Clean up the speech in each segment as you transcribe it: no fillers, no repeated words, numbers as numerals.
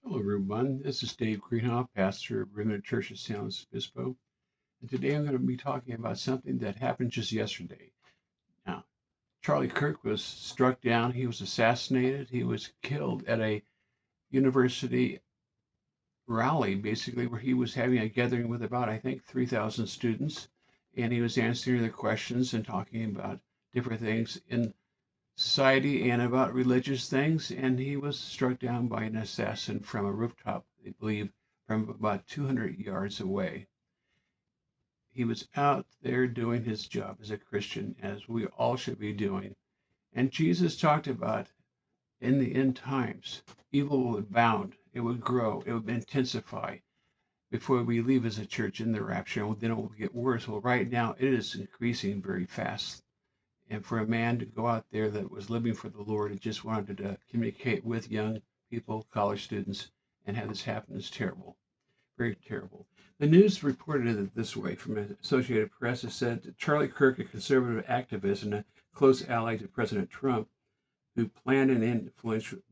Hello, everyone. This is Dave Greenhoff, pastor of Remnant Church of San Luis Obispo. And today I'm going to be talking about something that happened just yesterday. Now, Charlie Kirk was struck down. He was assassinated. He was killed at a university rally, basically, where he was having a gathering with about, I think, 3,000 students. And he was answering their questions and talking about different things in society and about religious things, and he was struck down by an assassin from a rooftop, I believe, from about 200 yards away. He was out there doing his job as a Christian, as we all should be doing. And Jesus talked about in the end times, evil would abound, it would grow, it would intensify before we leave as a church in the rapture, and then it will get worse. Well, right now, it is increasing very fast. And for a man to go out there that was living for the Lord and just wanted to communicate with young people, college students, and have this happen is terrible, very terrible. The news reported it this way from the Associated Press. It said that Charlie Kirk, a conservative activist and a close ally to President Trump, who played an influential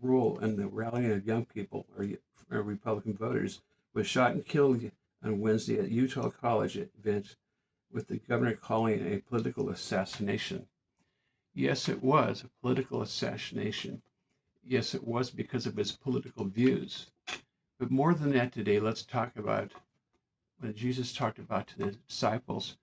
role in the rallying of young people or Republican voters, was shot and killed on Wednesday at Utah College event, with the governor calling it a political assassination. Yes, it was a political assassination. Yes, it was because of his political views. But more than that today, let's talk about when Jesus talked about to the disciples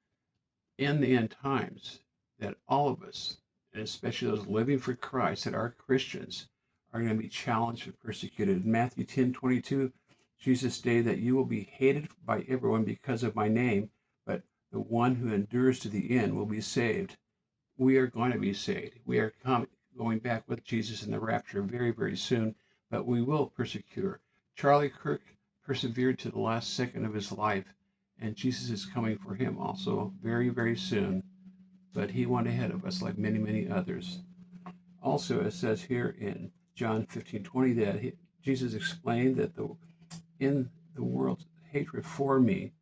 in the end times that all of us, and especially those living for Christ, that are Christians, are going to be challenged and persecuted. In Matthew 10:22, Jesus stated that you will be hated by everyone because of my name, but the one who endures to the end will be saved. We are going to be saved. We are going back with Jesus in the rapture very, very soon, but we will persecute. Charlie Kirk persevered to the last second of his life, and Jesus is coming for him also very, very soon, but he went ahead of us like many, many others. Also, it says here in John 15:20 that Jesus explained that in the world's hatred for me,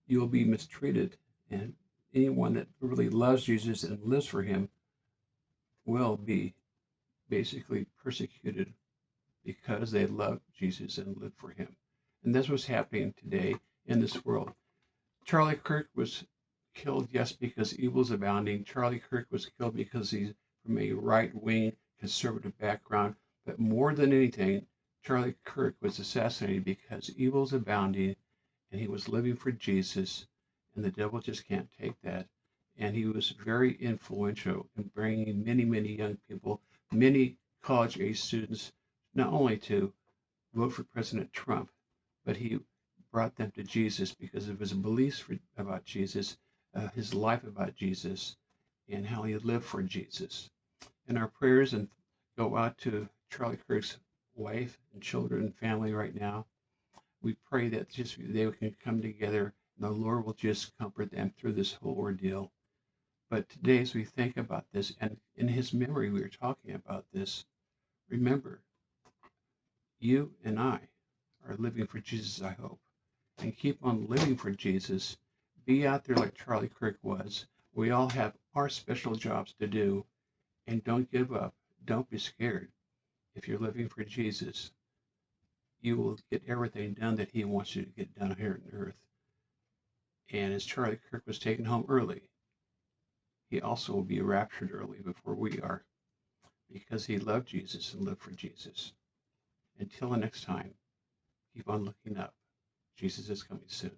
you will be mistreated, and anyone that really loves Jesus and lives for him will be basically persecuted because they love Jesus and live for him. And that's what's happening today in this world. Charlie Kirk was killed, yes, because evil is abounding. Charlie Kirk was killed because he's from a right-wing conservative background. But more than anything, Charlie Kirk was assassinated because evil is abounding, and he was living for Jesus, and the devil just can't take that. And he was very influential in bringing many, many young people, many college-age students, not only to vote for President Trump, but he brought them to Jesus because of his beliefs about Jesus, his life about Jesus, and how he lived for Jesus. And our prayers and go out to Charlie Kirk's wife and children and family right now. We pray that just they can come together and the Lord will just comfort them through this whole ordeal. But today, as we think about this, and in his memory, we were talking about this, remember, you and I are living for Jesus, I hope. And keep on living for Jesus. Be out there like Charlie Kirk was. We all have our special jobs to do. And don't give up. Don't be scared. If you're living for Jesus, you will get everything done that he wants you to get done here on earth. And as Charlie Kirk was taken home early, he also will be raptured early before we are, because he loved Jesus and lived for Jesus. Until the next time, keep on looking up. Jesus is coming soon.